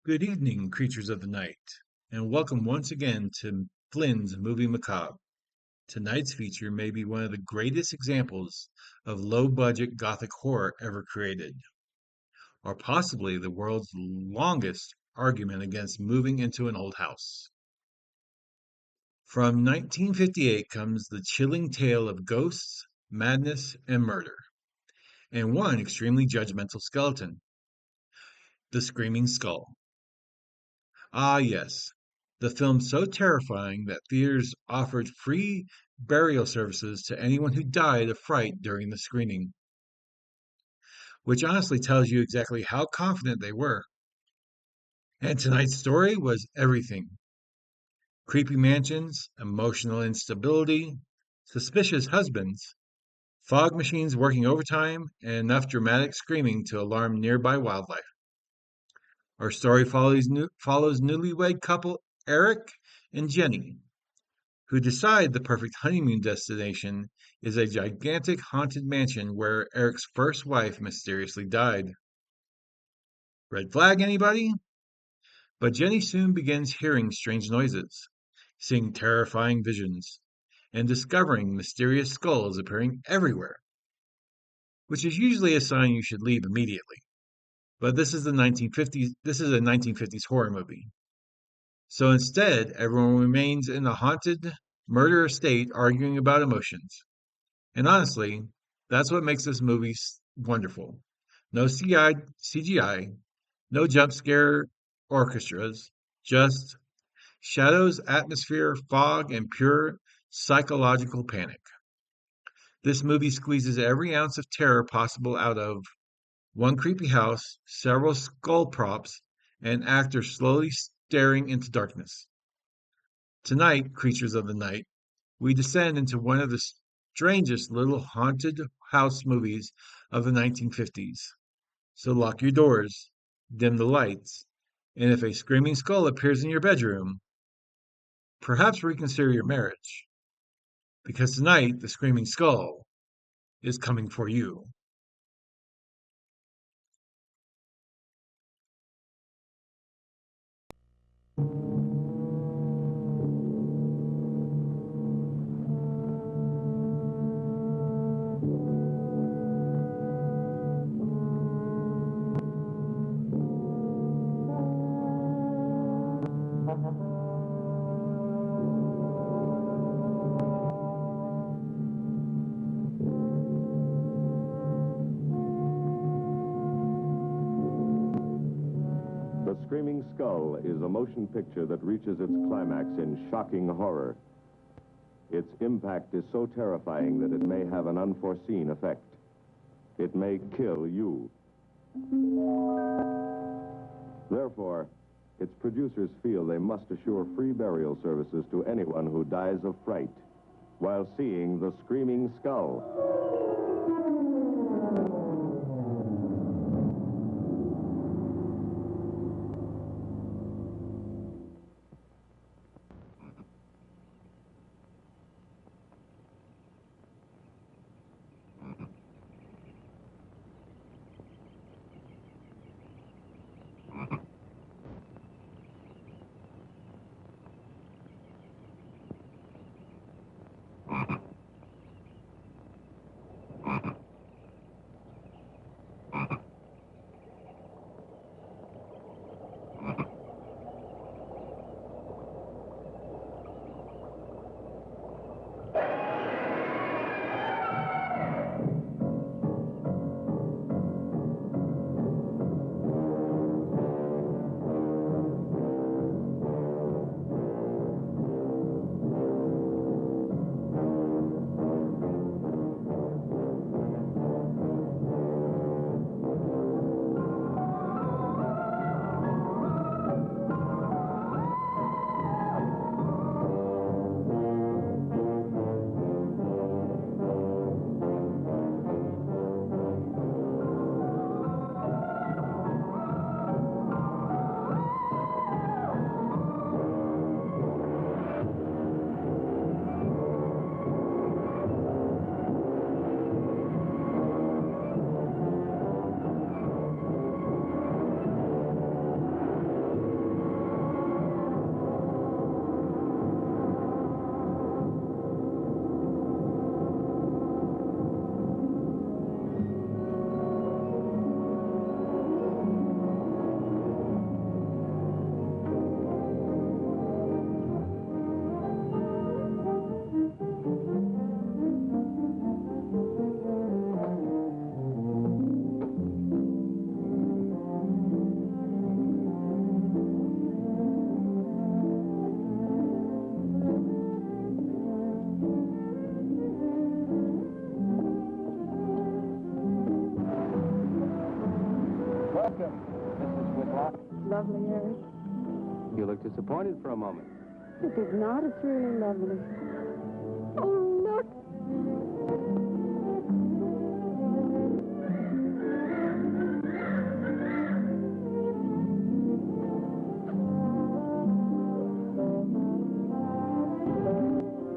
Good evening, creatures of the night, and welcome once again to Flynn's Movie Macabre. Tonight's feature may be one of the greatest examples of low-budget Gothic horror ever created, or possibly the world's longest argument against moving into an old house. From 1958 comes the chilling tale of ghosts, madness, and murder, and one extremely judgmental skeleton, the Screaming Skull. Ah, yes. The film so terrifying that theaters offered free burial services to anyone who died of fright during the screening, which honestly tells you exactly how confident they were. And tonight's story was everything: creepy mansions, emotional instability, suspicious husbands, fog machines working overtime, and enough dramatic screaming to alarm nearby wildlife. Our story follows newlywed couple Eric and Jenny, who decide the perfect honeymoon destination is a gigantic haunted mansion where Eric's first wife mysteriously died. Red flag, anybody? But Jenny soon begins hearing strange noises, seeing terrifying visions, and discovering mysterious skulls appearing everywhere, which is usually a sign you should leave immediately. But this is a 1950s horror movie. So instead, everyone remains in a haunted murder estate arguing about emotions. And honestly, that's what makes this movie wonderful. No CGI, no jump scare orchestras, just shadows, atmosphere, fog, and pure psychological panic. This movie squeezes every ounce of terror possible out of one creepy house, several skull props, and actors slowly staring into darkness. Tonight, creatures of the night, we descend into one of the strangest little haunted house movies of the 1950s. So lock your doors, dim the lights, and if a screaming skull appears in your bedroom, perhaps reconsider your marriage. Because tonight, the screaming skull is coming for you. The Screaming Skull is a motion picture that reaches its climax in shocking horror. Its impact is so terrifying that it may have an unforeseen effect. It may kill you. Therefore, its producers feel they must assure free burial services to anyone who dies of fright while seeing The Screaming Skull. lovely, Eric. You look disappointed for a moment. It is not. It's really lovely. Oh, look.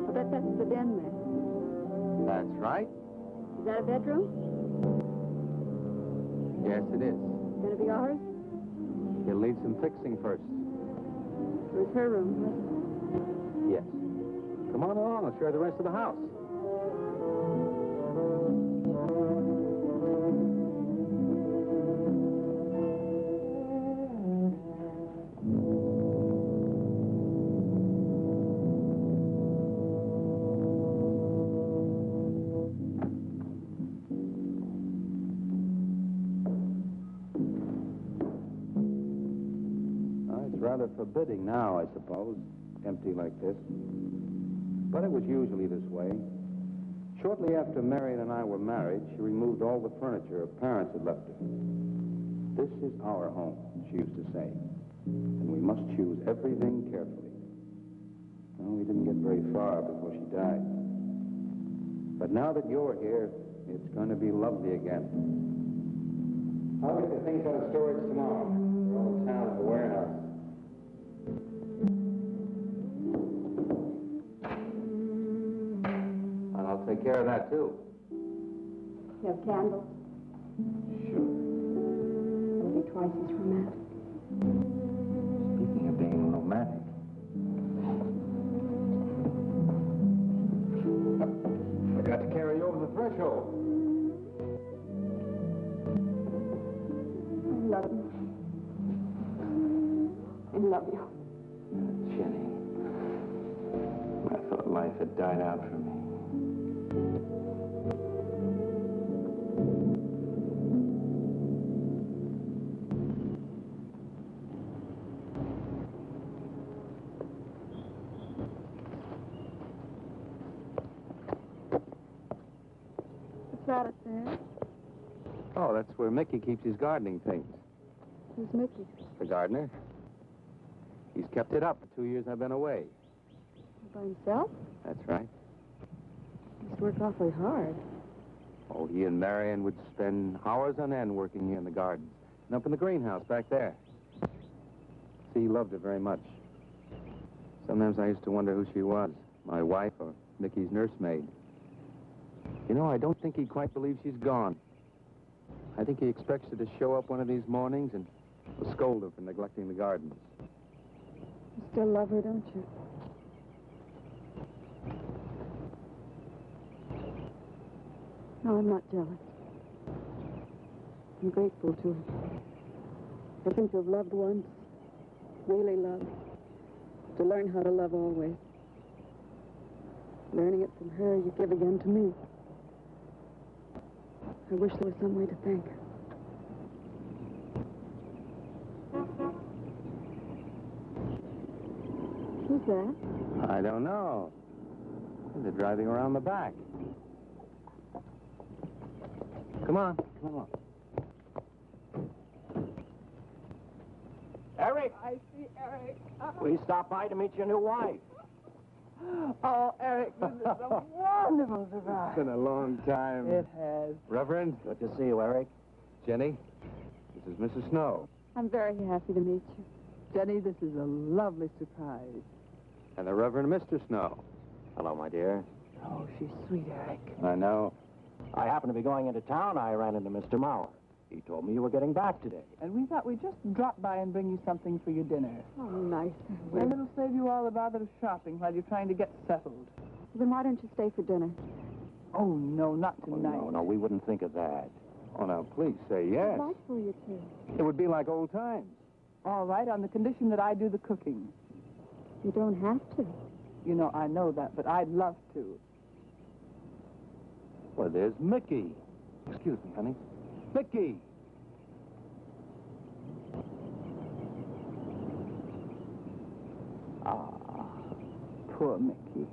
I bet that's the den there. That's right. Is that a bedroom? Yes, it is. Gonna be ours? It'll need some fixing first. Where's her room? Yes. Come on along. I'll show you the rest of the house. Rather forbidding now, I suppose, empty like this. But it was usually this way. Shortly after Marion and I were married, she removed all the furniture her parents had left her. This is our home, she used to say, and we must choose everything carefully. Well, we didn't get very far before she died. But now that you're here, it's going to be lovely again. I'll get the things out of storage tomorrow. They're all in town at the warehouse. And I'll take care of that, too. You have candles? Sure. It'll be twice as romantic. Speaking of being romantic. I got to carry you over the threshold. I love you. I love you. Jenny, I thought life had died out for me. What's that up there? Oh, that's where Mickey keeps his gardening things. Who's Mickey? The gardener. He's kept it up the 2 years I've been away. By himself? That's right. He must work awfully hard. Oh, he and Marion would spend hours on end working here in the garden. And up in the greenhouse back there. See, he loved her very much. Sometimes I used to wonder who she was, my wife or Mickey's nursemaid. You know, I don't think he quite believes she's gone. I think he expects her to show up one of these mornings and will scold her for neglecting the gardens. You still love her, don't you? No, I'm not jealous. I'm grateful to her. I think to have loved once, really loved, to learn how to love always. Learning it from her, you give again to me. I wish there was some way to thank her. Who's that? I don't know. They're driving around the back. Come on, come on. Eric, I see Eric. we stopped by to meet your new wife. Oh, Eric, this is a wonderful surprise. It's been a long time. It has. Reverend, Good to see you, Eric. Jenny, this is Mrs. Snow. I'm very happy to meet you. Jenny, this is a lovely surprise. And the Reverend Mr. Snow. Hello, my dear. Oh, she's sweet, Eric. I know. I happened to be going into town. I ran into Mr. Mauer. He told me you were getting back today. And we thought we'd just drop by and bring you something for your dinner. Oh, nice. And it'll save you all the bother of shopping while you're trying to get settled. Then why don't you stay for dinner? Oh, no, not Oh, tonight. no, we wouldn't think of that. Oh, now, please say yes. I'd like for you to. It would be like old times. All right, on the condition that I do the cooking. You don't have to. You know, I know that, but I'd love to. Well, there's Mickey. Excuse me, honey. Mickey! Ah, poor Mickey.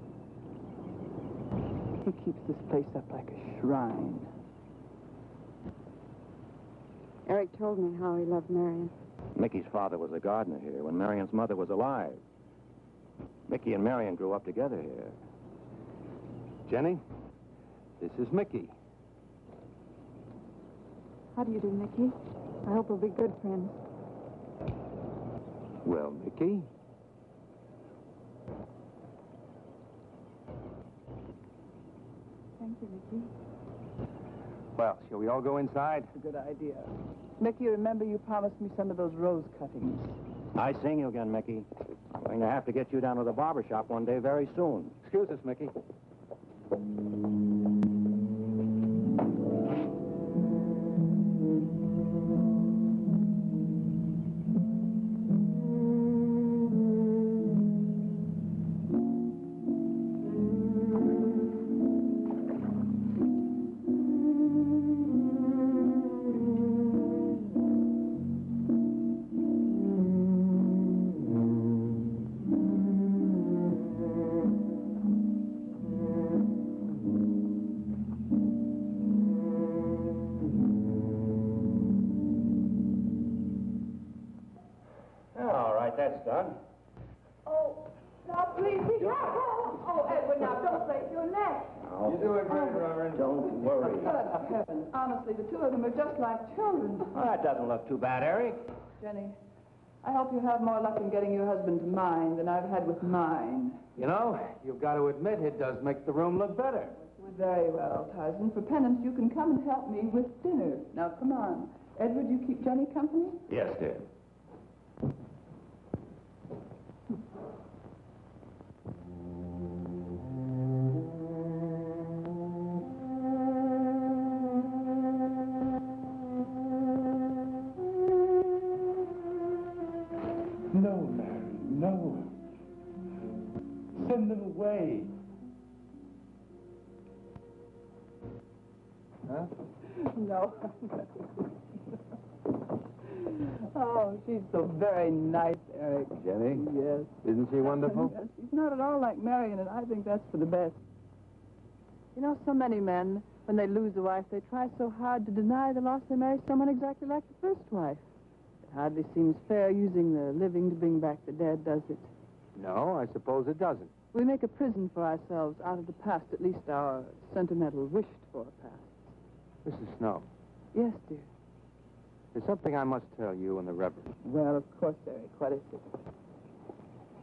He keeps this place up like a shrine. Eric told me how he loved Marion. Mickey's father was a gardener here when Marion's mother was alive. Mickey and Marion grew up together here. Jenny, this is Mickey. How do you do, Mickey? I hope we'll be good friends. Well, Mickey? Thank you, Mickey. Well, shall we all go inside? It's a good idea. Mickey, remember you promised me some of those rose cuttings. I sing you again, Mickey. I'm going to have to get you down to the barber shop one day very soon. Excuse us, Mickey. All right, that's done. Oh, now please be careful. Oh, Edward, now don't break your neck. You're doing great, Reverend. Don't worry. Good heavens. Honestly, the two of them are just like children. Well, that doesn't look too bad, Eric. Jenny, I hope you have more luck in getting your husband to mine than I've had with mine. You know, you've got to admit it does make the room look better. Very well, Tyson. For penance, you can come and help me with dinner. Now, come on. Edward, you keep Jenny company? Yes, dear. No, Mary, no. Send them away. Huh? No. Oh, she's so very nice, Eric. Jenny? Yes. Isn't she wonderful? Yes, she's not at all like Marion, and I think that's for the best. You know, so many men, when they lose a wife, they try so hard to deny the loss they marry someone exactly like the first wife. It hardly seems fair using the living to bring back the dead, does it? No, I suppose it doesn't. We make a prison for ourselves out of the past, at least our sentimental, wished-for past. Mrs. Snow, Yes, dear. there's something I must tell you and the Reverend. Well, of course, Eric. What is it?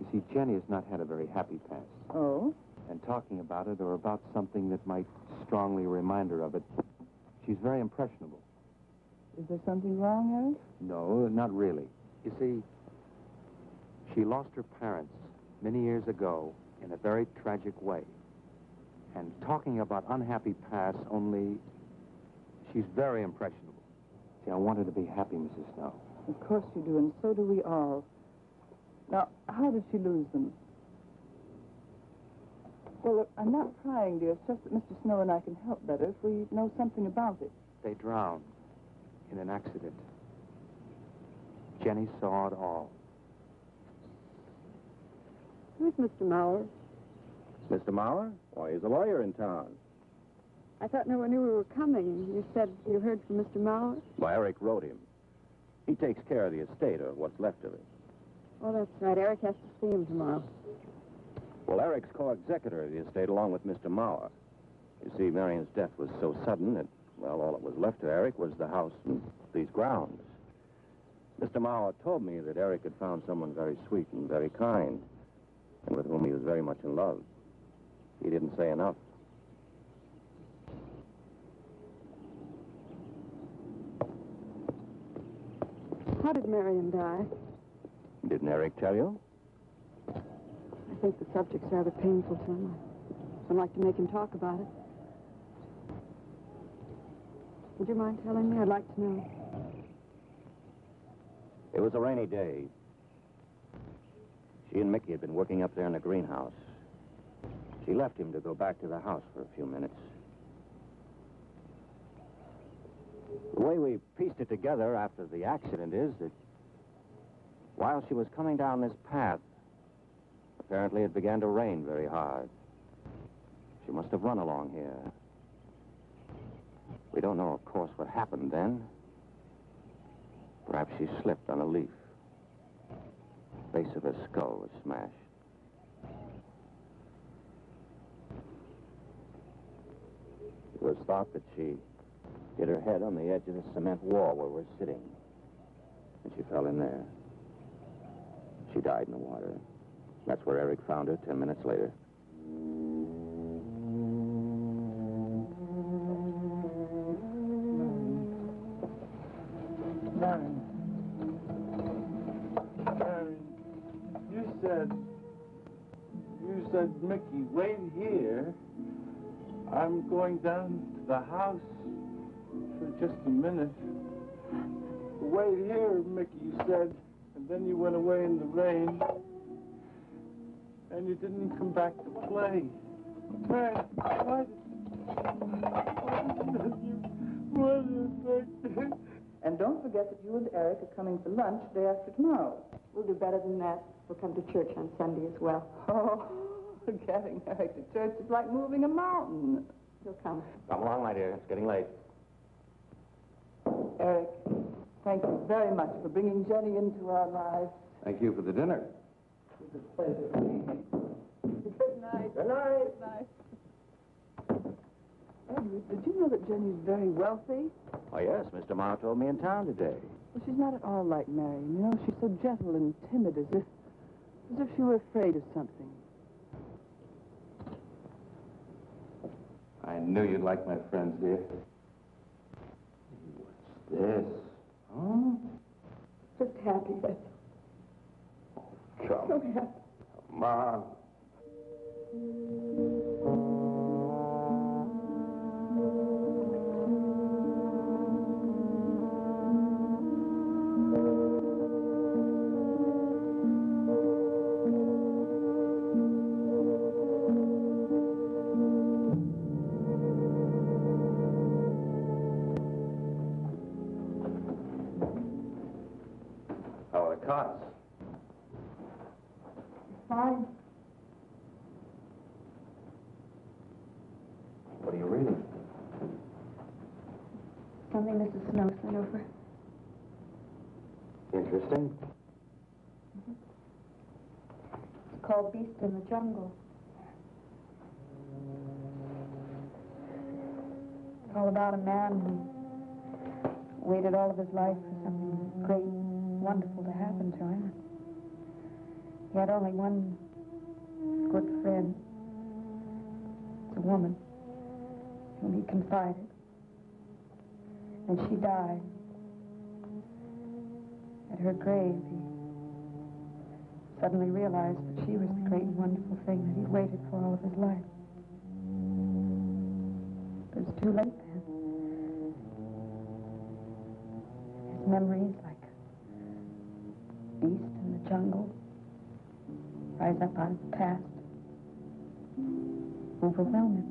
You see, Jenny has not had a very happy past. Oh? And talking about it or about something that might strongly remind her of it, she's very impressionable. Is there something wrong, Eric? No, not really. You see, she lost her parents many years ago in a very tragic way. And talking about unhappy past only, she's very impressionable. See, I want her to be happy, Mrs. Snow. Of course you do, and so do we all. Now, how did she lose them? Well, look, I'm not prying, dear. It's just that Mr. Snow and I can help better if we know something about it. They drowned in an accident. Jenny saw it all. Who's Mr. Mauer? Mr. Mauer? Why, he's a lawyer in town. I thought no one knew we were coming. You said you heard from Mr. Mauer? Well, Eric wrote him. He takes care of the estate, or what's left of it. Oh, that's right. Eric has to see him tomorrow. Well, Eric's co-executor of the estate along with Mr. Mauer. You see, Marion's death was so sudden that, well, all that was left to Eric was the house and these grounds. Mr. Mauer told me that Eric had found someone very sweet and very kind, and with whom he was very much in love. He didn't say enough. How did Marion die? Didn't Eric tell you? I think the subject's rather painful to him. I'd like to make him talk about it. Would you mind telling me? I'd like to know. It was a rainy day. She and Mickey had been working up there in the greenhouse. She left him to go back to the house for a few minutes. The way we pieced it together after the accident is that while she was coming down this path, apparently it began to rain very hard. She must have run along here. We don't know, of course, what happened then. Perhaps she slipped on a leaf. base of her skull was smashed. It was thought that she hit her head on the edge of the cement wall where we're sitting. And she fell in there. She died in the water. That's where Eric found her 10 minutes later. Marion. Marion, you said, Mickey, wait here. I'm going down to the house for just a minute. Wait here, Mickey, you said. And then you went away in the rain. And you didn't come back to play. Man, what did you... And don't forget that you and Eric are coming for lunch day after tomorrow. We'll do better than that. We'll come to church on Sunday as well. Oh, getting Eric to church is like moving a mountain. He'll come. Come along, my dear. It's getting late. Eric, thank you very much for bringing Jenny into our lives. Thank you for the dinner. It was a pleasure. Good night. Good night. Good night. Edward, did you know that Jenny's very wealthy? Oh, yes. Mr. Morrow told me in town today. Well, she's not at all like Marion. You know, she's so gentle and timid, as if she were afraid of something. I knew you'd like my friends, dear. What's this? Huh? Just happy, that's Come so happy. on. How are the cots? Fine. What are you reading? Something Mrs. Snow sent over. Interesting. It's called Beast in the Jungle. It's all about a man who waited all of his life for something great, wonderful to happen to him. He had only one good friend. It's a woman whom he confided. And she died. At her grave, he suddenly realized that she was the great and wonderful thing that he'd waited for all of his life. But it was too late then. His memories, like a beast in the jungle, rise up out of the past, overwhelm him.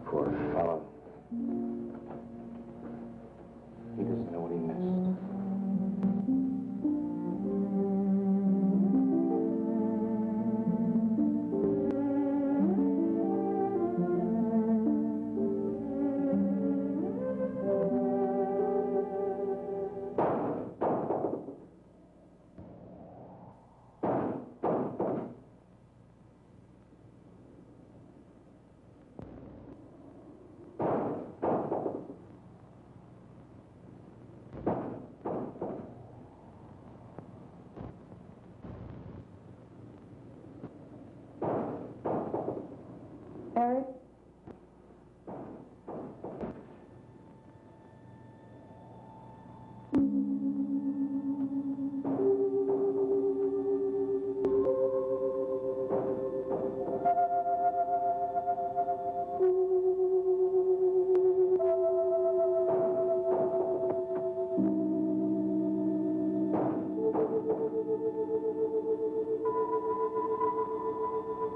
Poor fellow. He doesn't know what he missed. Eric?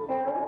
Eric?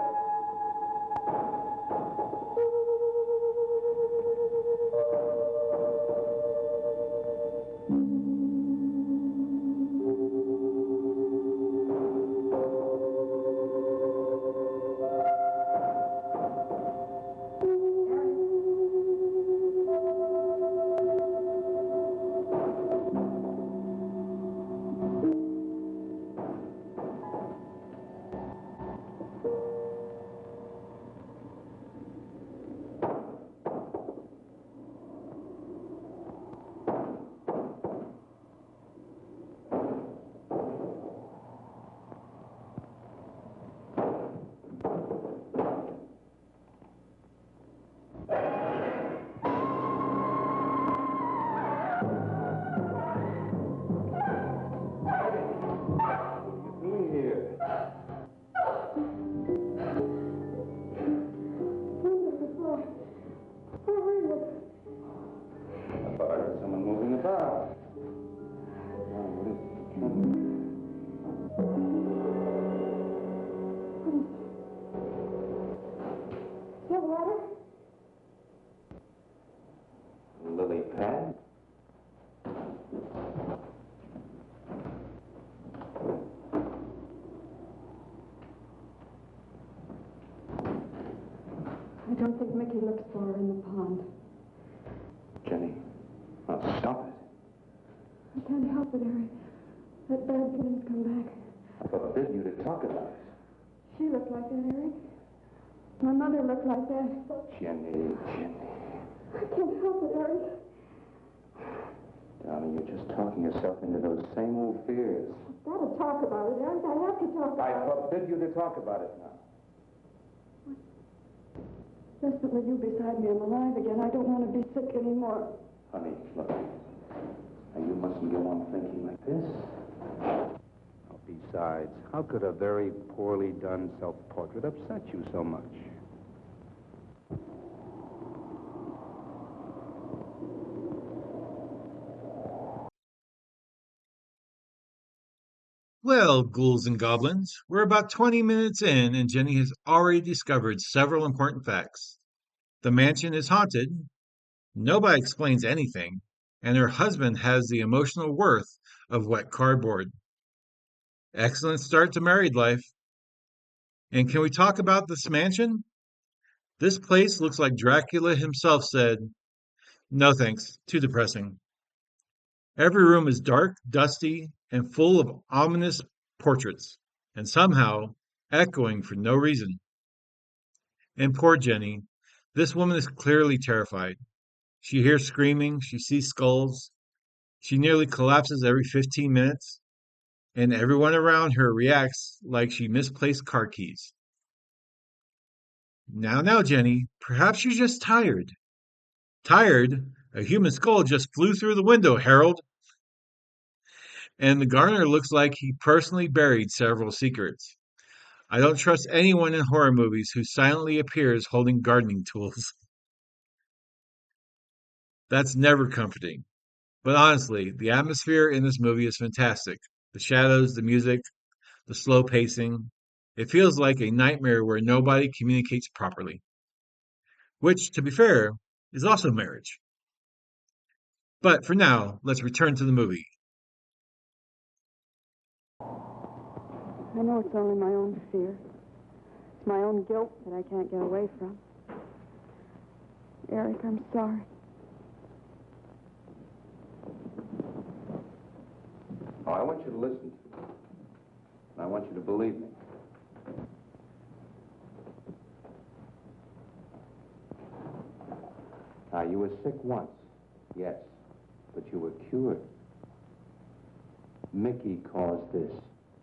I don't think Mickey looks for her in the pond. Jenny, now stop it. I can't help it, Eric. That bad feeling's come back. I forbid you to talk about it. She looked like that, Eric. My mother looked like that. Jenny. I can't help it, Eric. Darling, you're just talking yourself into those same old fears. I've got to talk about it, Eric. I have to talk about it. I forbid you to talk about it now. Just that with you beside me, I'm alive again. I don't want to be sick anymore. Honey, look. Now, you mustn't go on thinking like this. Besides, how could a very poorly done self-portrait upset you so much? Well, ghouls and goblins, we're about 20 minutes in, and Jenny has already discovered several important facts. The mansion is haunted, nobody explains anything, and her husband has the emotional worth of wet cardboard. Excellent start to married life. And can we talk about this mansion? This place looks like Dracula himself said, no thanks, too depressing. Every room is dark, dusty, and full of ominous portraits, and somehow echoing for no reason. And poor Jenny, this woman is clearly terrified. She hears screaming, she sees skulls, she nearly collapses every 15 minutes, and everyone around her reacts like she misplaced car keys. Now, Jenny, perhaps you're just tired. Tired? A human skull just flew through the window, Harold. And the gardener looks like he personally buried several secrets. I don't trust anyone in horror movies who silently appears holding gardening tools. That's never comforting. But honestly, the atmosphere in this movie is fantastic. The shadows, the music, the slow pacing. It feels like a nightmare where nobody communicates properly. Which, to be fair, is also marriage. But for now, let's return to the movie. I know it's only my own fear. It's my own guilt that I can't get away from. Eric, I'm sorry. Oh, I want you to listen to me. And I want you to believe me. Now, you were sick once, yes, but you were cured. Mickey caused this.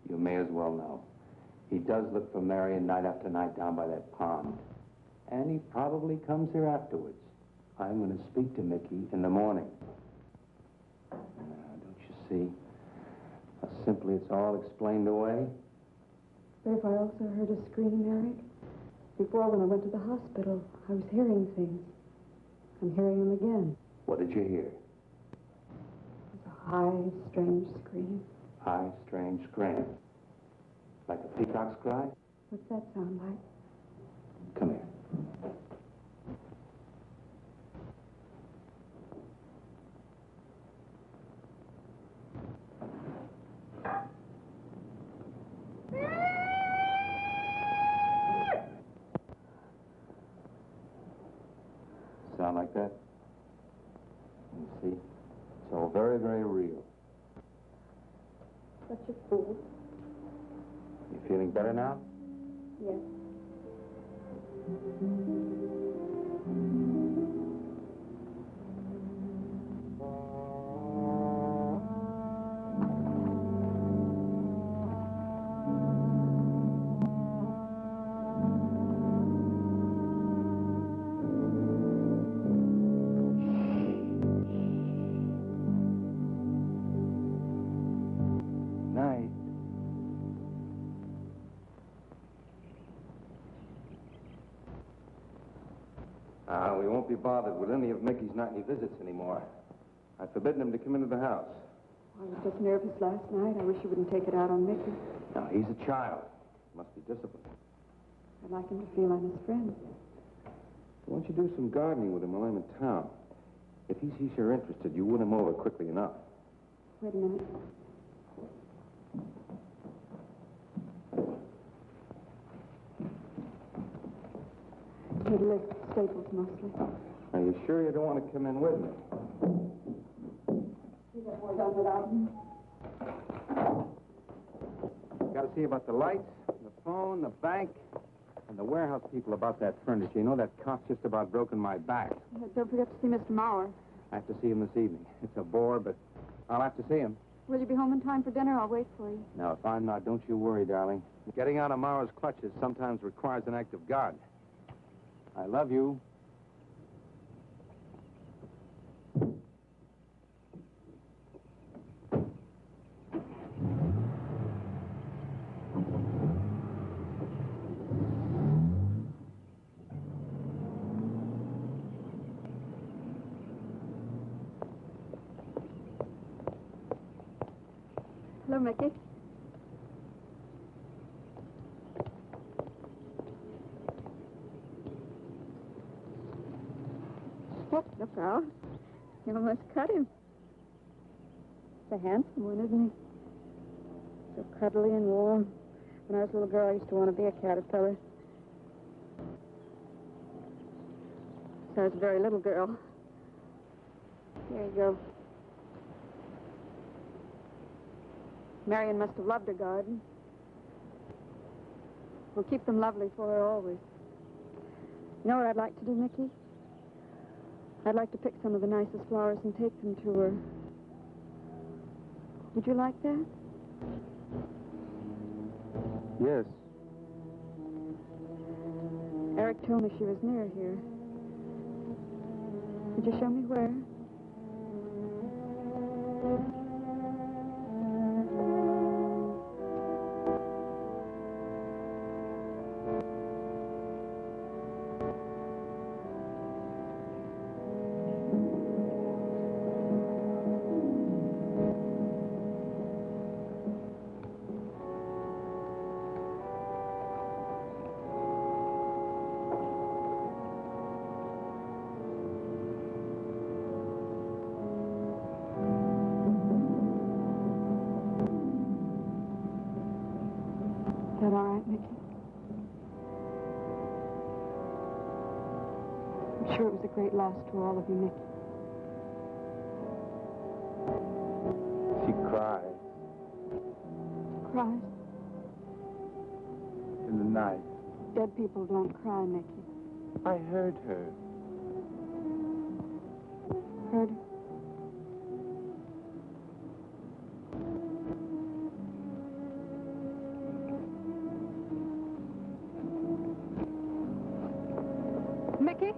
You may as well know. He does look for Marion night after night down by that pond. And he probably comes here afterwards. I'm going to speak to Mickey in the morning. Now, don't you see how simply it's all explained away? But if I also heard a scream, Eric, before when I went to the hospital, I was hearing things. I'm hearing them again. What did you hear? It's a high, strange scream. High, strange scream. Like a peacock's cry? What's that sound like? Come here. Sound like that? You see? It's all very, very real. Such a fool. You feeling better now? Yes. Night. We won't be bothered with any of Mickey's nightly visits anymore. I've forbidden him to come into the house. I was just nervous last night. I wish you wouldn't take it out on Mickey. Now, he's a child. Must be disciplined. I'd like him to feel I'm his friend. Why don't you do some gardening with him while I'm in town? If he sees you're interested, you win him over quickly enough. Wait a minute. He lives at Staples mostly. Are you sure you don't want to come in with me? You get more done without him. Got to see about the lights, the phone, the bank, and the warehouse people about that furniture. You know, that cop's just about broken my back. Don't forget to see Mr. Maurer. I have to see him this evening. It's a bore, but I'll have to see him. Will you be home in time for dinner? I'll wait for you. Now, if I'm not, don't you worry, darling. Getting out of Maurer's clutches sometimes requires an act of God. I love you. Hello, Mickey. Oh, look out. You almost cut him. He's a handsome one, isn't he? So cuddly and warm. When I was a little girl, I used to want to be a caterpillar. So I was a very little girl. Here you go. Marion must have loved her garden. We'll keep them lovely for her always. You know what I'd like to do, Mickey? I'd like to pick some of the nicest flowers and take them to her. Would you like that? Yes. Eric told me she was near here. Could you show me where? Is that all right, Mickey? I'm sure it was a great loss to all of you, Mickey. She cries Cries? in the night. Dead people don't cry, Mickey. I heard her. Heard her? Mickey?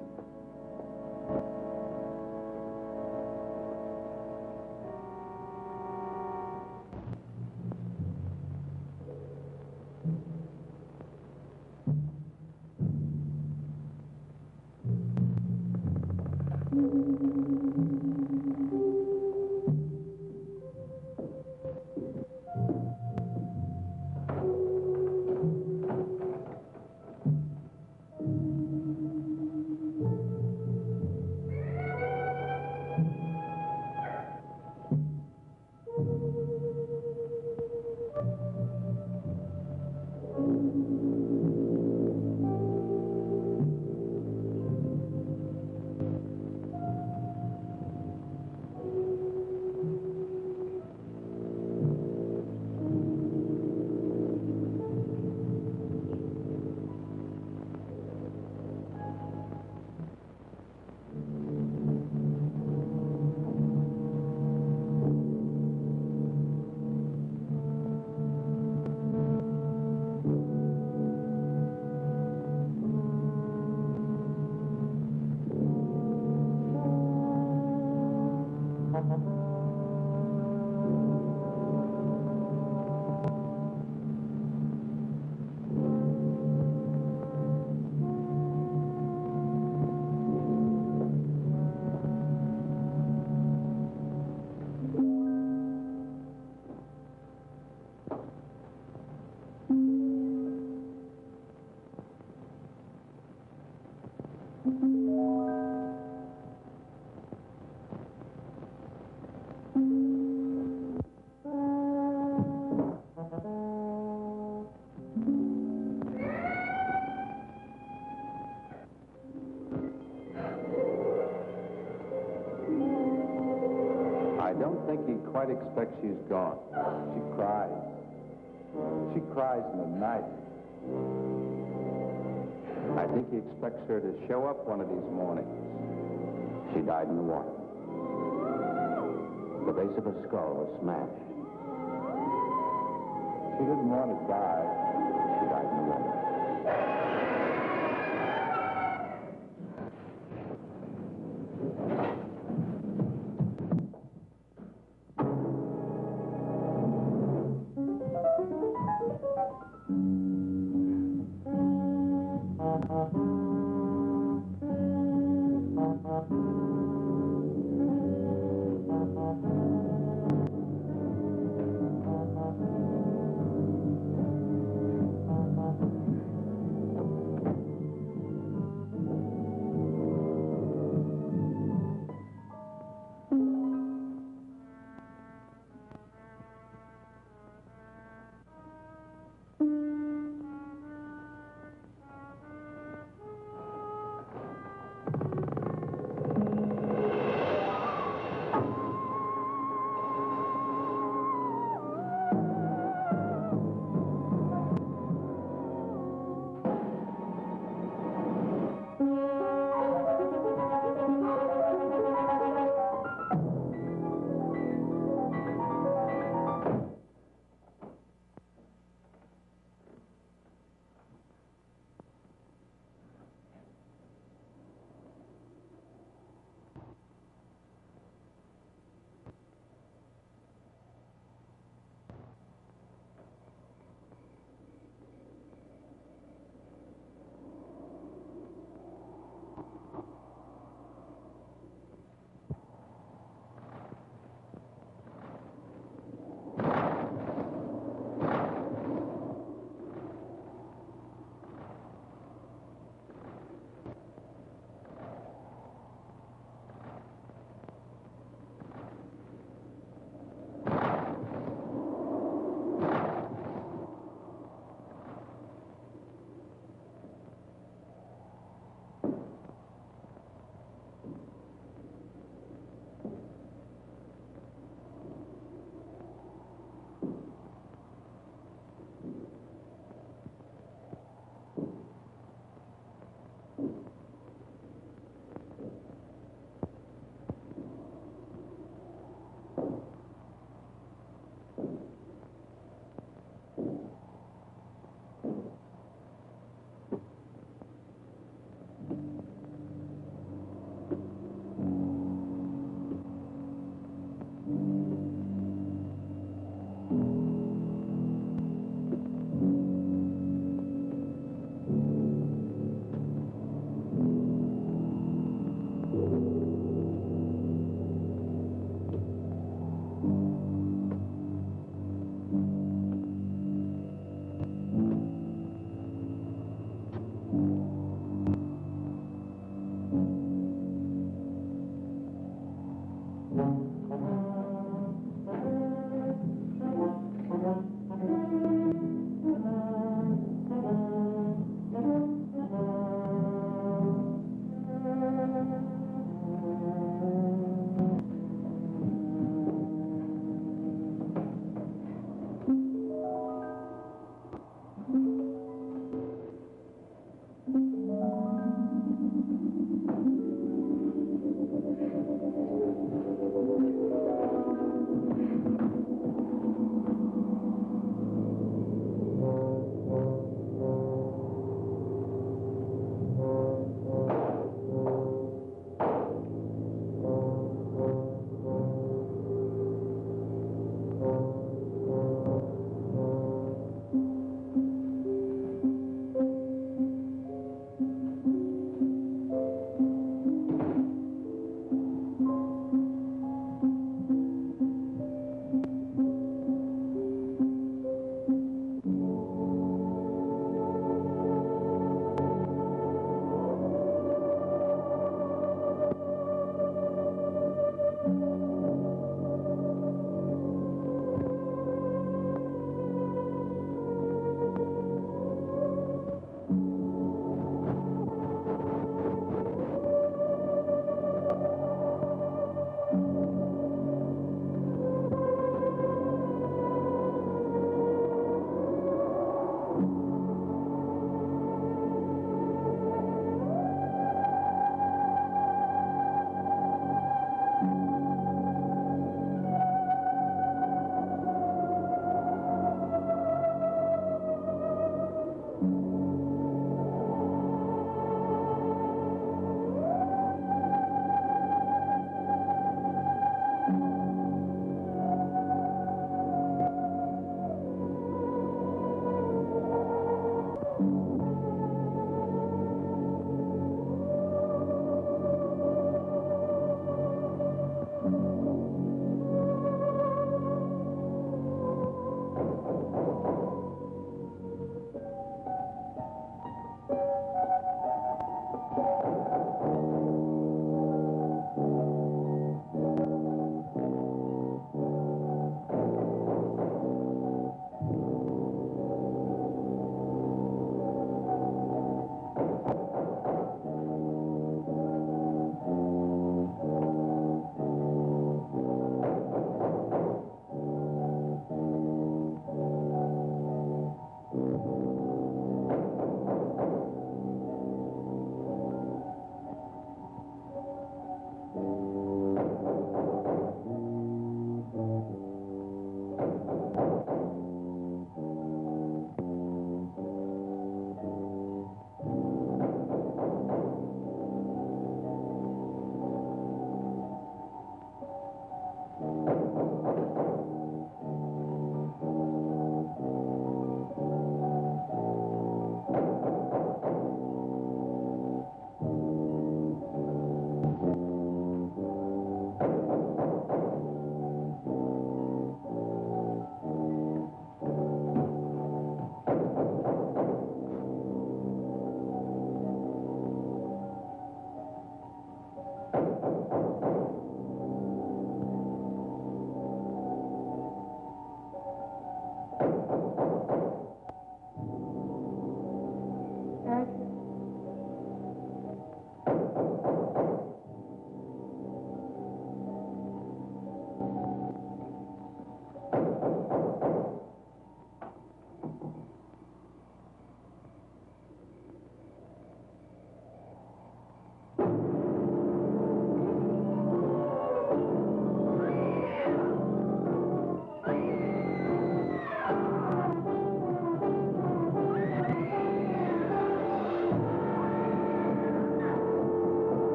don't think he quite expects she's gone. She cries. She cries in the night. I think he expects her to show up one of these mornings. She died in the water. The base of her skull was smashed. She didn't want to die. She died in the water.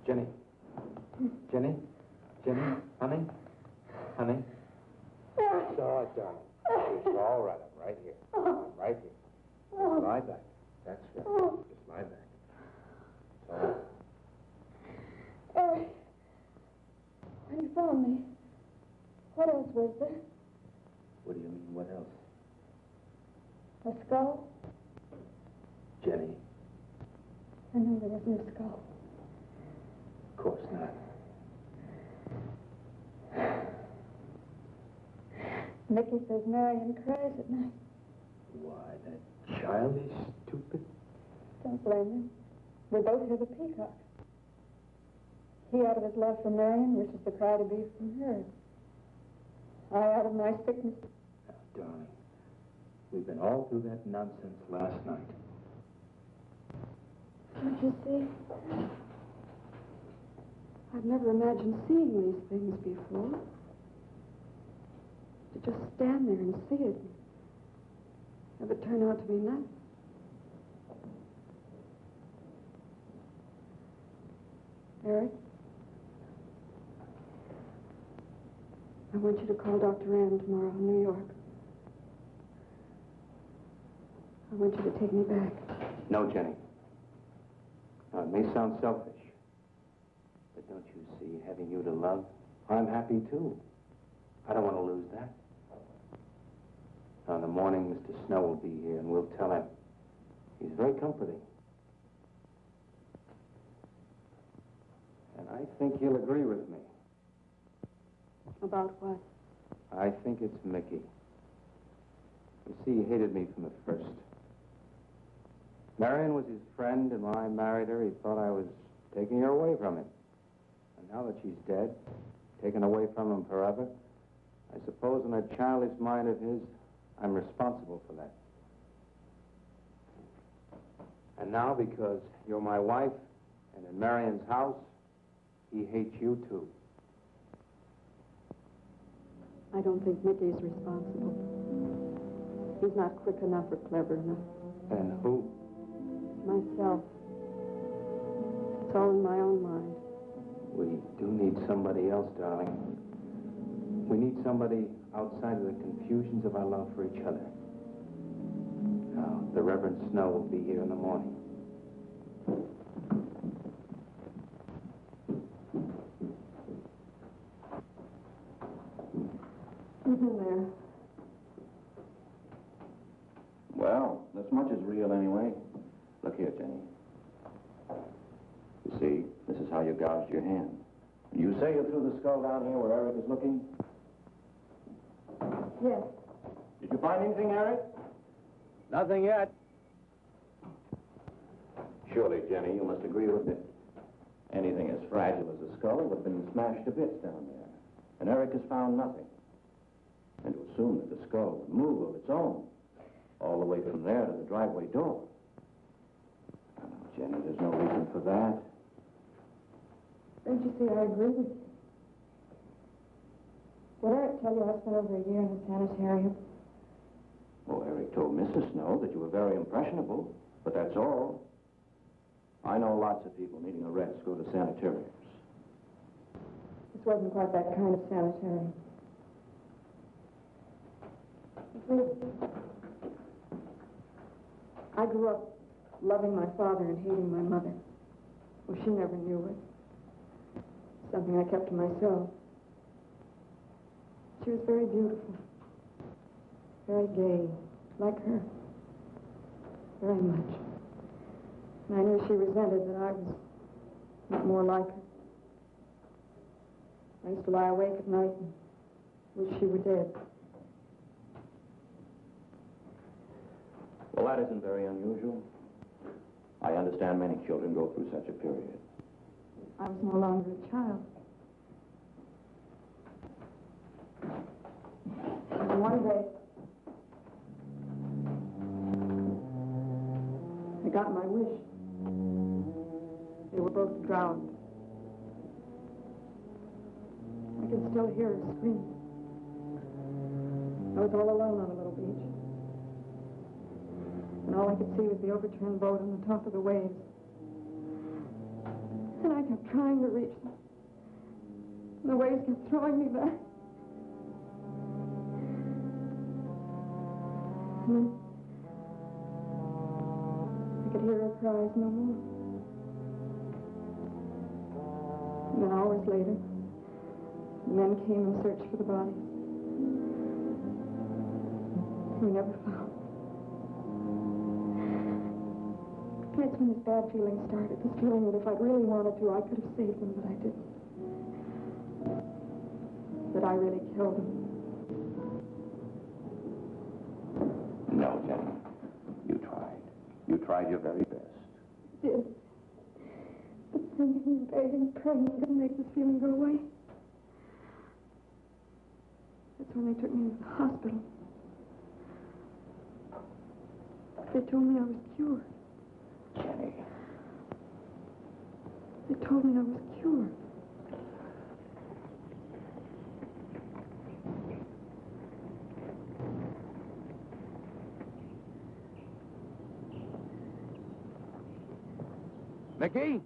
Jenny. Jenny? Jenny? Honey? Honey? It's all right, darling. It's all right. I'm right here. I'm right here. Just lie back. That's right. Just lie back. It's all right. Eric, when you found me, what else was there? What do you mean, what else? A skull? Jenny, I know there wasn't a skull. of course not. Mickey says Marion cries at night. Why, that childish, stupid... Don't blame him. We both hear the peacock. He out of his love for Marion wishes the cry to be from her. I out of my sickness. Now, darling, we've been all through that nonsense last night. Don't you see? I've never imagined seeing these things before. To just stand there and see it. Have it turn out to be nothing. Eric? I want you to call Dr. Ann tomorrow in New York. I want you to take me back. No, Jenny. Now, it may sound selfish, but don't you see, having you to love, I'm happy too. I don't want to lose that. Now, in the morning, Mr. Snow will be here, and we'll tell him. He's very comforting. And I think he'll agree with me. About what? I think it's Mickey. You see, he hated me from the first. Marion was his friend, and when I married her, he thought I was taking her away from him. And now that she's dead, taken away from him forever, I suppose in that childish mind of his, I'm responsible for that. And now, because you're my wife, and in Marion's house, he hates you too. I don't think Mickey's responsible. He's not quick enough or clever enough. And who? Myself. It's all in my own mind. We do need somebody else, darling. We need somebody outside of the confusions of our love for each other. Now, the Reverend Snow will be here in the morning. Who's in there? Well, this much is real anyway. Look here, Jenny. You see, this is how you gouged your hand. You say you threw the skull down here where Eric is looking? Yes. Did you find anything, Eric? Nothing yet. Surely, Jenny, you must agree with me. Anything as fragile as a skull would have been smashed to bits down there. And Eric has found nothing. And to assume that the skull would move of its own, all the way from there to the driveway door. Oh, Jenny, there's no reason for that. Don't you see, I agree with you. Did Eric tell you I spent over a year in the sanitarium? Oh, Eric told Mrs. Snow that you were very impressionable, but that's all. I know lots of people needing a rest go to sanitariums. This wasn't quite that kind of sanitarium. You see, I grew up loving my father and hating my mother. Well, she never knew it. Something I kept to myself. She was very beautiful. Very gay, like her. Very much. And I knew she resented that I was not more like her. I used to lie awake at night and wish she were dead. Well, that isn't very unusual. I understand many children go through such a period. I was no longer a child. And one day, I got my wish. They were both drowned. I can still hear her scream. I was all alone on a little beach. And all I could see was the overturned boat on the top of the waves. And I kept trying to reach them. And the waves kept throwing me back. And then I could hear her cries no more. And then hours later, the men came and searched for the bodies. We never found. That's when this bad feeling started. This feeling that if I'd really wanted to, I could have saved them, but I didn't. That I really killed them. No, Jenny. You tried. You tried your very best. I did. But singing and begging and praying didn't make this feeling go away. That's when they took me to the hospital. They told me I was cured. Jenny. They told me I was cured. Mickey?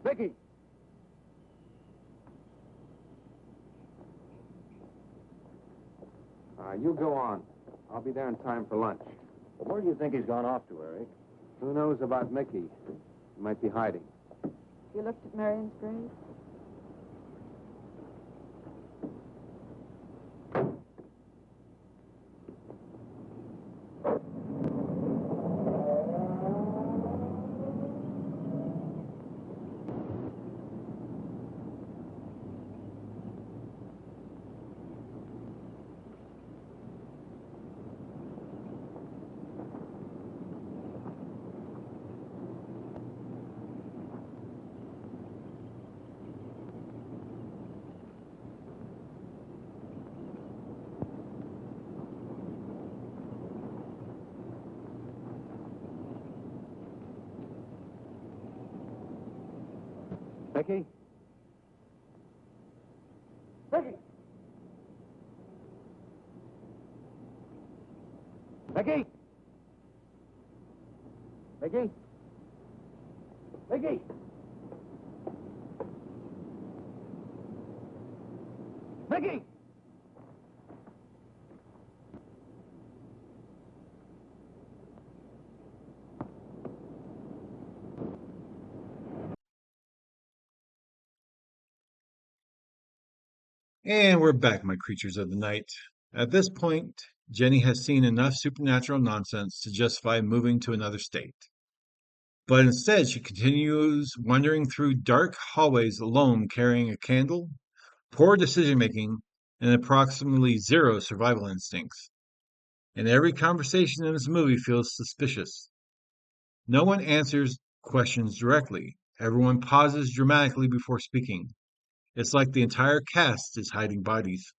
Mickey! You go on. I'll be there in time for lunch. Where do you think he's gone off to, Eric? Who knows about Mickey? He might be hiding. You looked at Marion's grave? Mickey? Mickey! Mickey! Mickey? Mickey! Mickey! And we're back, my creatures of the night. At this point, Jenny has seen enough supernatural nonsense to justify moving to another state. But instead, she continues wandering through dark hallways alone, carrying a candle, poor decision making, and approximately zero survival instincts. And every conversation in this movie feels suspicious. No one answers questions directly. Everyone pauses dramatically before speaking. It's like the entire cast is hiding bodies.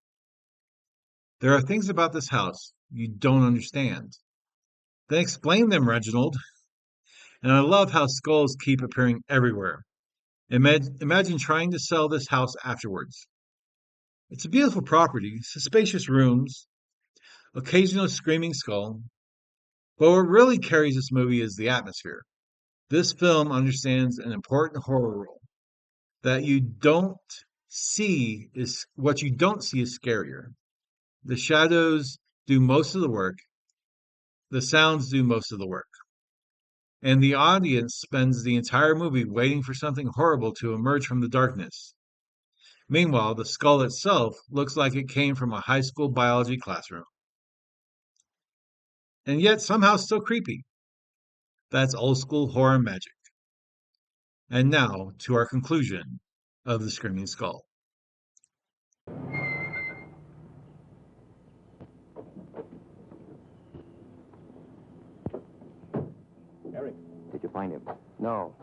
There are things about this house you don't understand. Then explain them, Reginald. And I love how skulls keep appearing everywhere. Imagine trying to sell this house afterwards. It's a beautiful property, spacious rooms, occasional screaming skull. But what really carries this movie is the atmosphere. This film understands an important horror rule that you don't see is what you don't see is scarier. The shadows do most of the work, the sounds do most of the work. And the audience spends the entire movie waiting for something horrible to emerge from the darkness. Meanwhile, the skull itself looks like it came from a high school biology classroom. And yet somehow still creepy. That's old school horror magic. And now to our conclusion of The Screaming Skull. Eric, did you find him? No.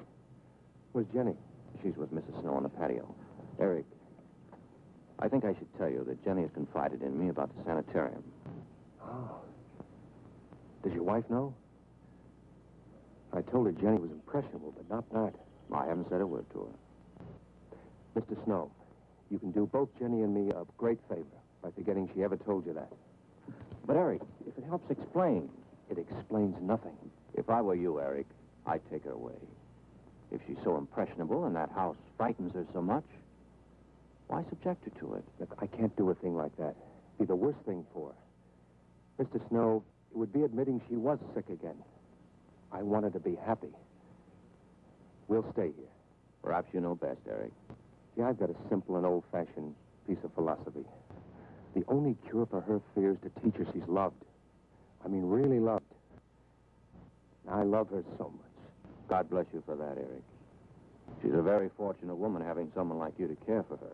Where's Jenny? She's with Mrs. Snow on the patio. Eric, I think I should tell you that Jenny has confided in me about the sanitarium. Oh. Does your wife know? I told her Jenny was impressionable, but not that. I haven't said a word to her. Mr. Snow, you can do both Jenny and me a great favor by forgetting she ever told you that. But, Eric, if it helps explain, it explains nothing. If I were you, Eric, I'd take her away. If she's so impressionable and that house frightens her so much, why subject her to it? Look, I can't do a thing like that. It'd be the worst thing for her. Mr. Snow, it would be admitting she was sick again. I want her to be happy. We'll stay here. Perhaps you know best, Eric. See, I've got a simple and old-fashioned piece of philosophy. The only cure for her fear is to teach her she's loved. I mean, really loved. I love her so much. God bless you for that, Eric. She's a very fortunate woman having someone like you to care for her.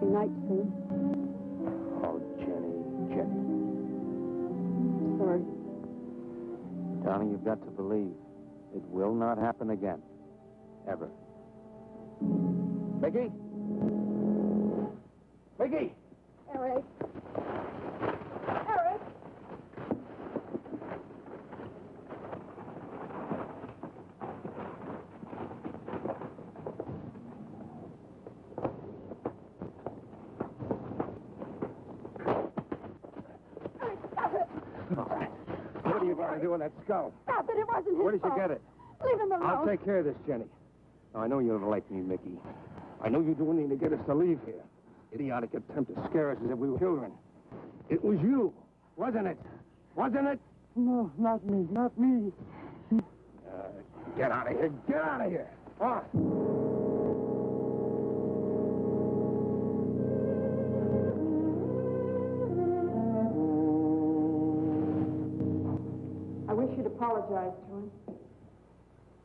Good night, Sue. Oh, Jenny. Sorry. Darling, you've got to believe it will not happen again. Ever. Mickey? Mickey! Eric. Eric! What are you going to do with that skull? Stop it, it wasn't his Where did you fault. get it? Leave him alone. I'll take care of this, Jenny. Now, I know you don't like me, Mickey. I know you do anything to get us to leave here. Idiotic attempt to scare us as if we were children. It was you, wasn't it? Wasn't it? No, not me, not me. Get out of here. Get out of here. On. I wish you'd apologize to him.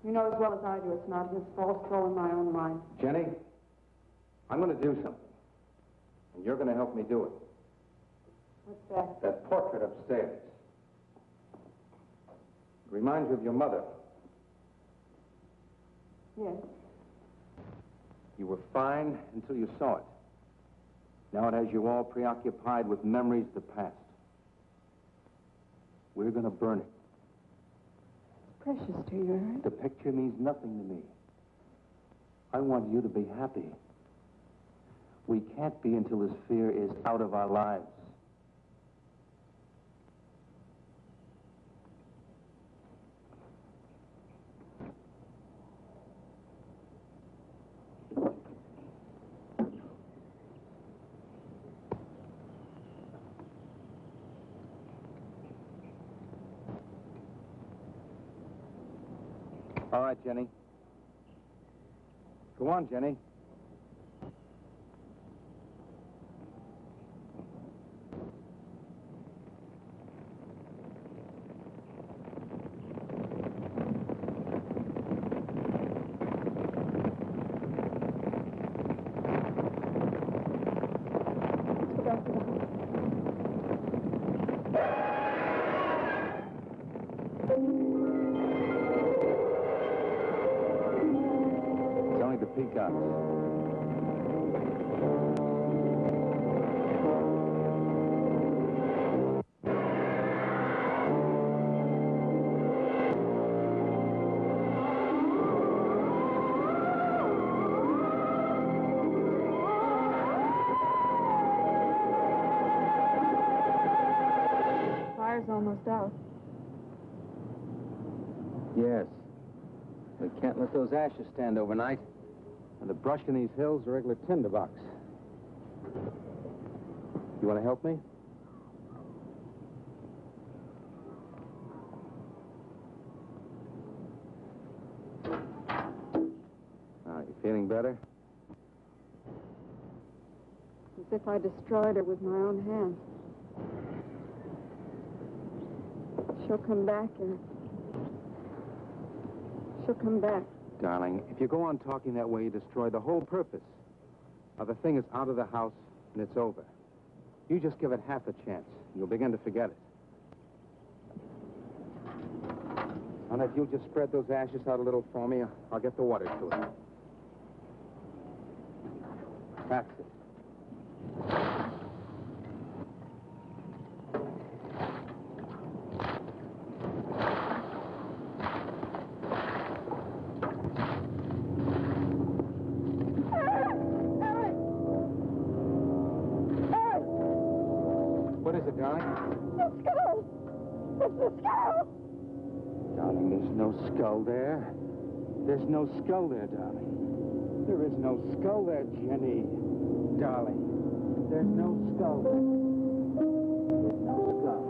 You know as well as I do it's not his fault. It's all in my own mind. Jenny, I'm going to do something. And you're going to help me do it. What's that? That portrait upstairs. It reminds you of your mother. Yes. You were fine until you saw it. Now it has you all preoccupied with memories of the past. We're going to burn it. It's precious to you, Eric. The picture means nothing to me. I want you to be happy. We can't be until this fear is out of our lives. All right, Jenny. Go on, Jenny. Let's go back to the house. It's only the peacocks. Fire's almost out. Yes. We can't let those ashes stand overnight. And the brush in these hills are a regular tinderbox. You want to help me? You feeling better? As if I destroyed her with my own hands. She'll come back, Eric. She'll come back. Darling, if you go on talking that way, you destroy the whole purpose. Now, the thing is out of the house, and it's over. You just give it half a chance, and you'll begin to forget it. And if you'll just spread those ashes out a little for me, I'll get the water to it. That's it. darling? The skull! It's the skull! Darling, there's no skull there. There's no skull there, darling. There is no skull there, Jenny. Darling, there's no skull there. There's no skull.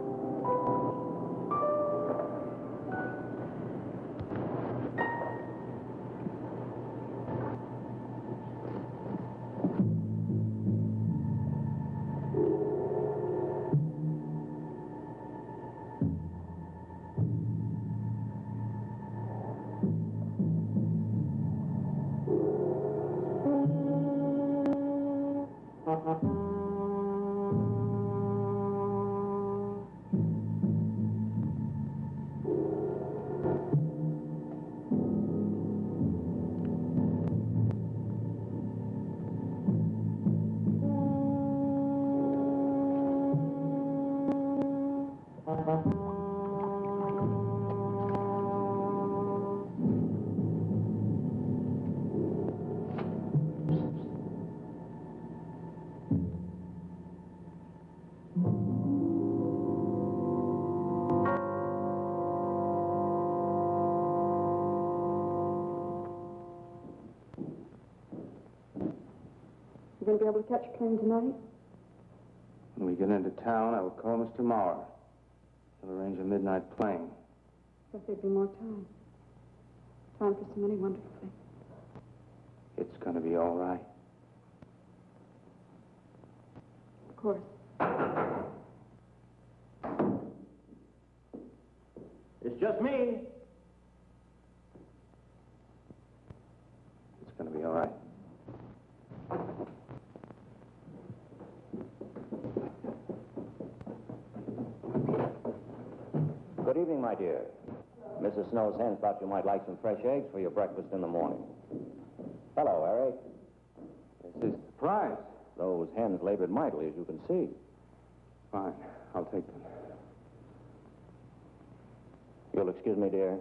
You going to be able to catch a plane tonight? When we get into town, I will call Mr. Maurer. He'll arrange a midnight plane. But there'd be more time. Time for so many wonderful things. It's going to be all right. Of course. It's just me. It's going to be all right. Good evening, my dear. Mrs. Snow's hens thought you might like some fresh eggs for your breakfast in the morning. Hello, Eric. This is a surprise. Those hens labored mightily, as you can see. Fine. I'll take them. You'll excuse me, dear.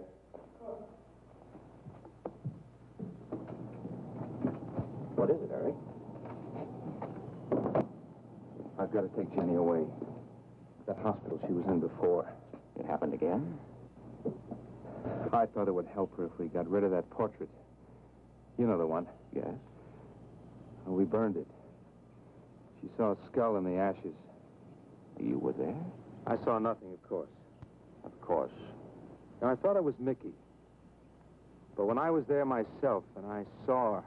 What is it, Eric? I've got to take Jenny away. That hospital she was in before. It happened again? I thought it would help her if we got rid of that portrait. You know the one. Yes. Well, we burned it. She saw a skull in the ashes. You were there? I saw nothing, of course. Of course. Now, I thought it was Mickey. But when I was there myself and I saw her...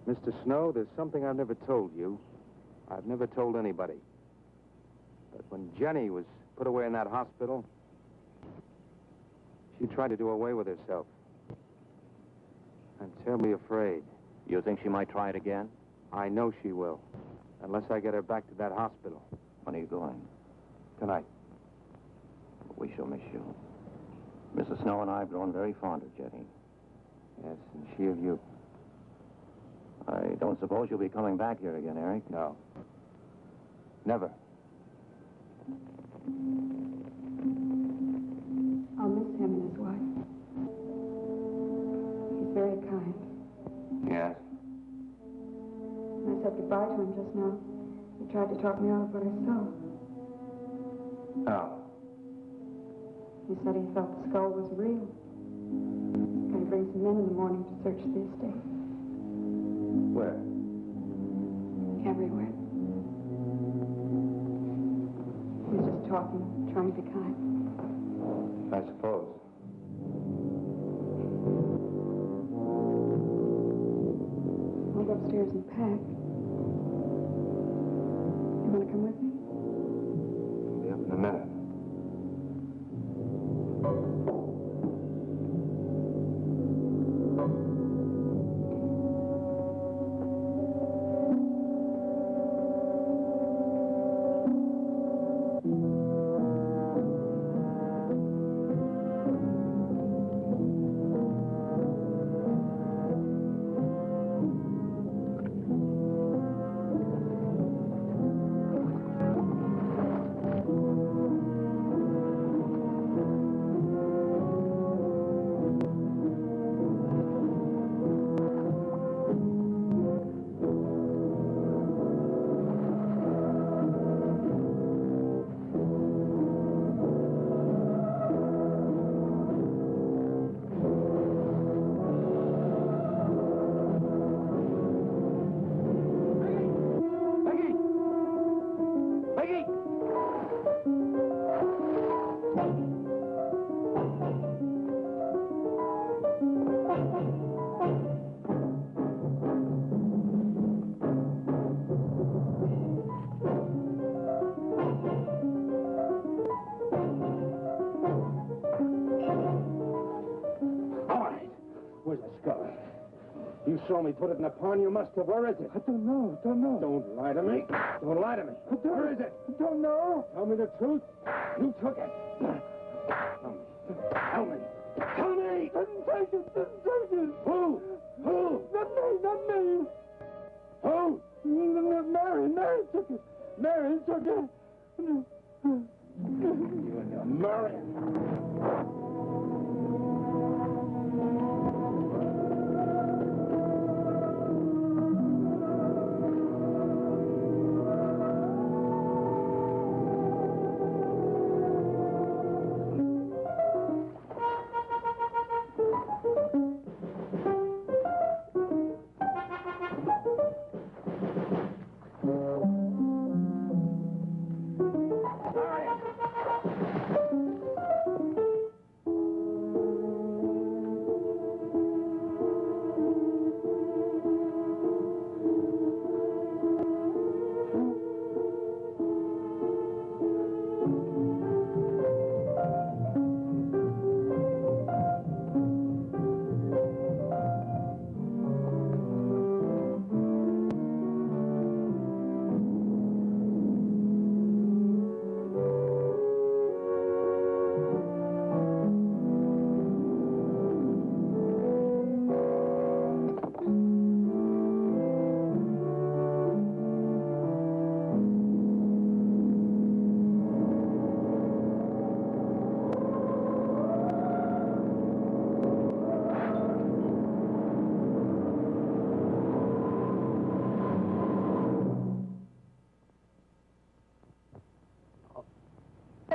Mr. Snow, there's something I've never told you. I've never told anybody. But when Jenny was put away in that hospital, she tried to do away with herself. I'm terribly afraid. You think she might try it again? I know she will. Unless I get her back to that hospital. When are you going? Tonight. We shall miss you. Mrs. Snow and I have grown very fond of Jenny. Yes, and she of you. I don't suppose you'll be coming back here again, Eric? No. Never. I'll miss him and his wife. He's very kind. Yes. When I said goodbye to him just now, he tried to talk me out of what I saw. Oh. He said he felt the skull was real. He's going to bring some men in the morning to search the estate. Where? Everywhere. He was just talking, trying to be kind. I suppose. I'll go upstairs and pack. You want to come with me? I'll be up in a minute. Where's the skull? You saw me put it in the pond. You must have. Where is it? I don't know. Don't lie to me. Don't lie to me. Where is it? I don't know. Tell me the truth. You took it. Tell me. Tell me. Didn't take it. Who? Not me. Who? Mary took it. Mary took it. You and your Mary.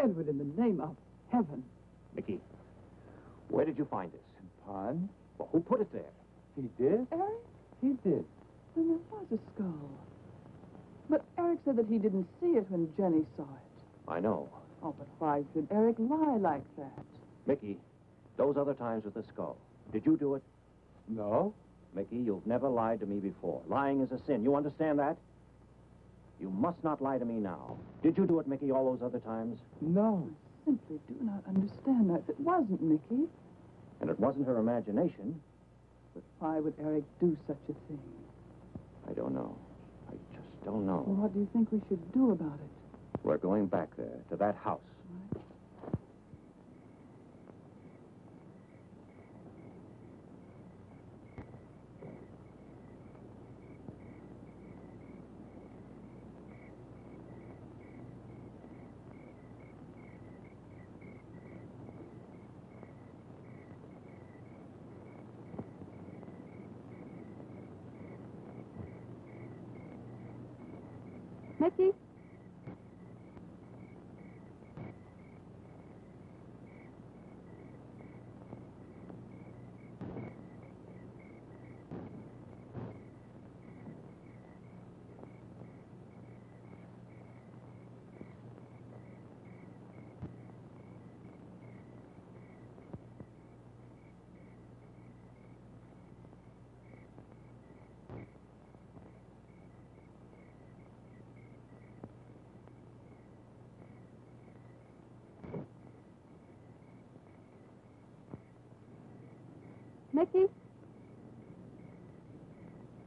Edward, in the name of heaven. Mickey, where did you find this? Pond? Well, who put it there? He did? Eric? He did. Then there was a skull. But Eric said that he didn't see it when Jenny saw it. I know. Oh, but why should Eric lie like that? Mickey, those other times with the skull, did you do it? No. Mickey, you've never lied to me before. Lying is a sin. You understand that? You must not lie to me now. Did you do it, Mickey, all those other times? No. I simply do not understand that. It wasn't Mickey. And it wasn't her imagination. But why would Eric do such a thing? I don't know. I just don't know. Well, what do you think we should do about it? We're going back there, to that house. Right. Mickey? Mickey?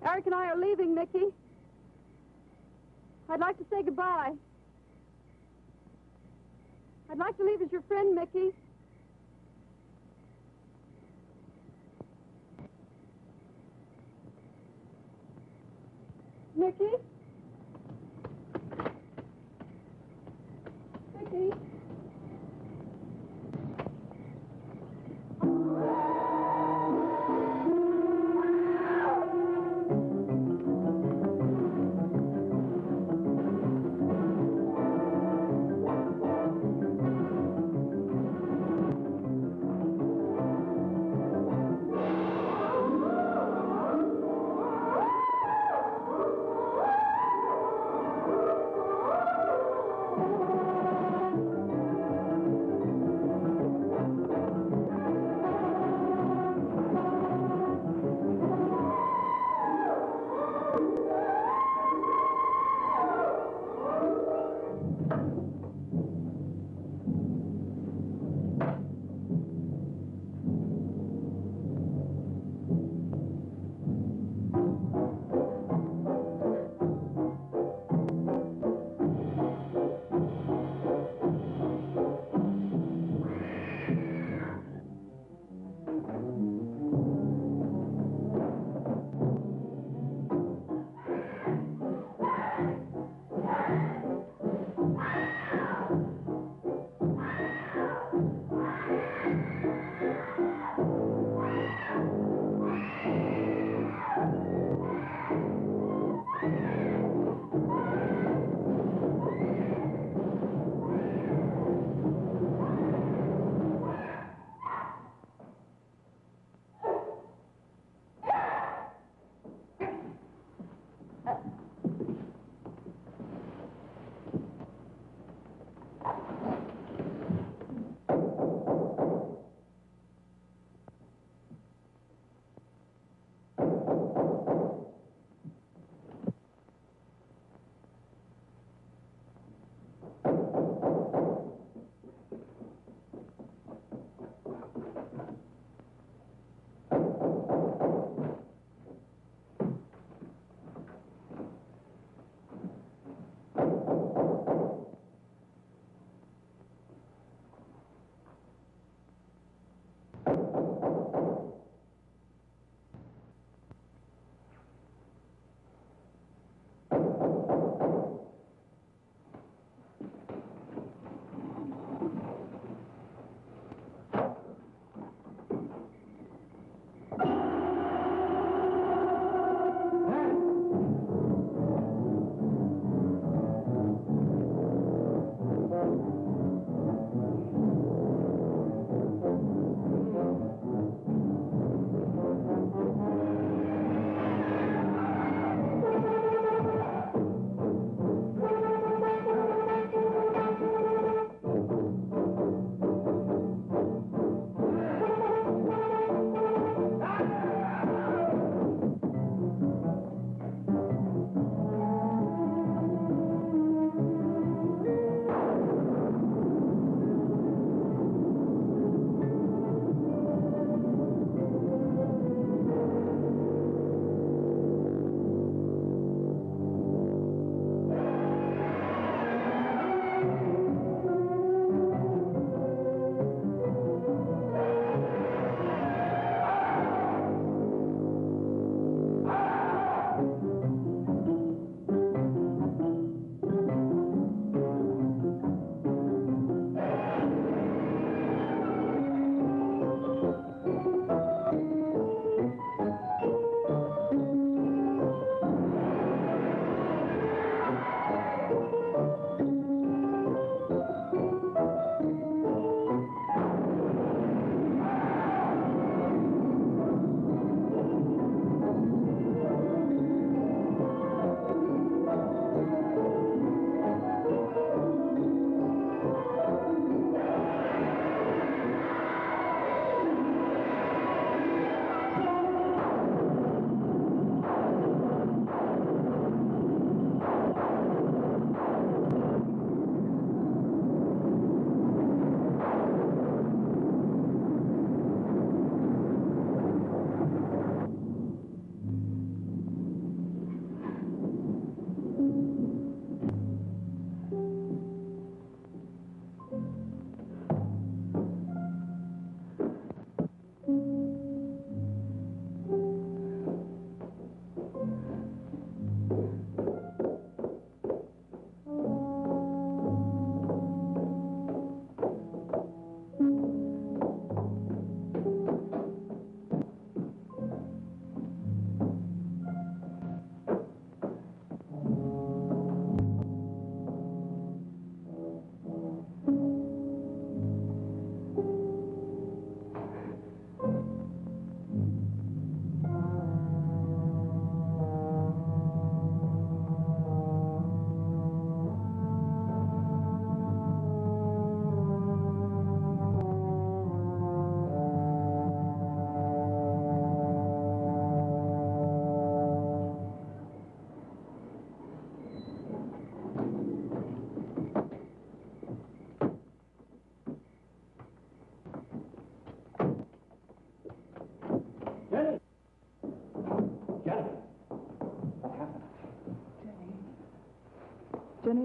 Eric and I are leaving, Mickey. I'd like to say goodbye. I'd like to leave as your friend, Mickey. Mickey? Mickey?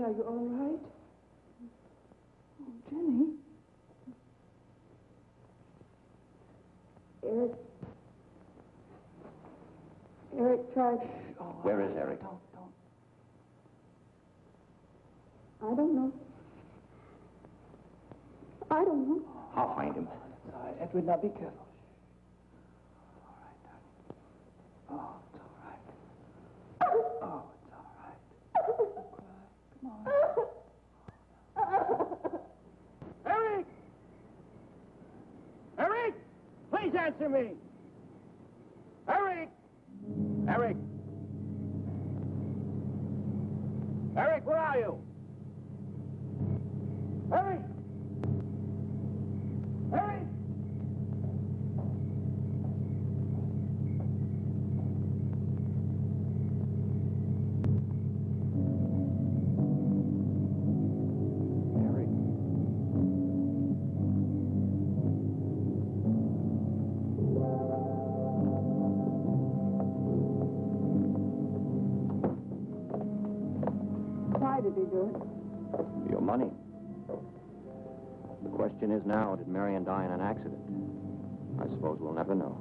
are you all right? Oh, Jenny. Eric tried. Oh, Where is Eric? Don't. I don't know. I don't know. I'll find him. It's all right, Edward. Now be careful. All right, darling. Oh, it's all right. Oh, it's all right. Don't cry. Come on. Eric! Eric! Please answer me! Eric! Eric! Eric, where are you? Eric! Eric! Eric. Why did he do it? Your money. The question is now, did Marion die in an accident? I suppose we'll never know.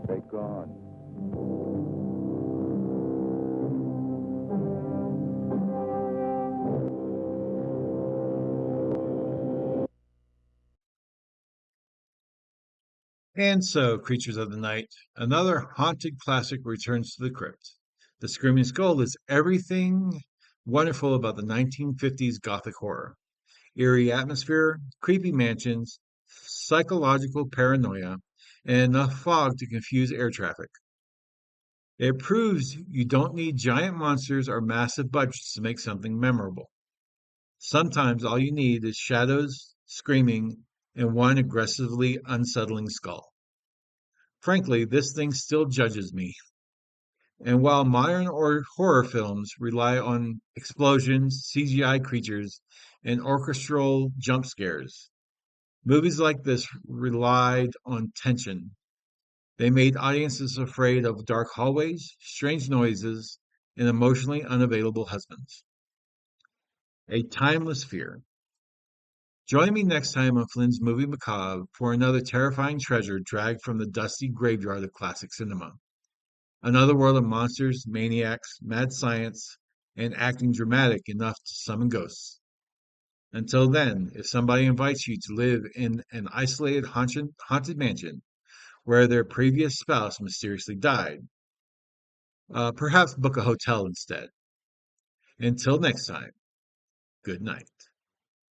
They're gone. And so, creatures of the night, another haunted classic returns to the crypt. The Screaming Skull is everything wonderful about the 1950s Gothic horror. Eerie atmosphere, creepy mansions, psychological paranoia, and enough fog to confuse air traffic. It proves you don't need giant monsters or massive budgets to make something memorable. Sometimes all you need is shadows, screaming, and one aggressively unsettling skull. Frankly, this thing still judges me. And while modern or horror films rely on explosions, CGI creatures, and orchestral jump scares, movies like this relied on tension. They made audiences afraid of dark hallways, strange noises, and emotionally unavailable husbands. A timeless fear. Join me next time on Flynn's Movie Macabre for another terrifying treasure dragged from the dusty graveyard of classic cinema. Another world of monsters, maniacs, mad science, and acting dramatic enough to summon ghosts. Until then, if somebody invites you to live in an isolated haunted mansion where their previous spouse mysteriously died, perhaps book a hotel instead. Until next time, good night.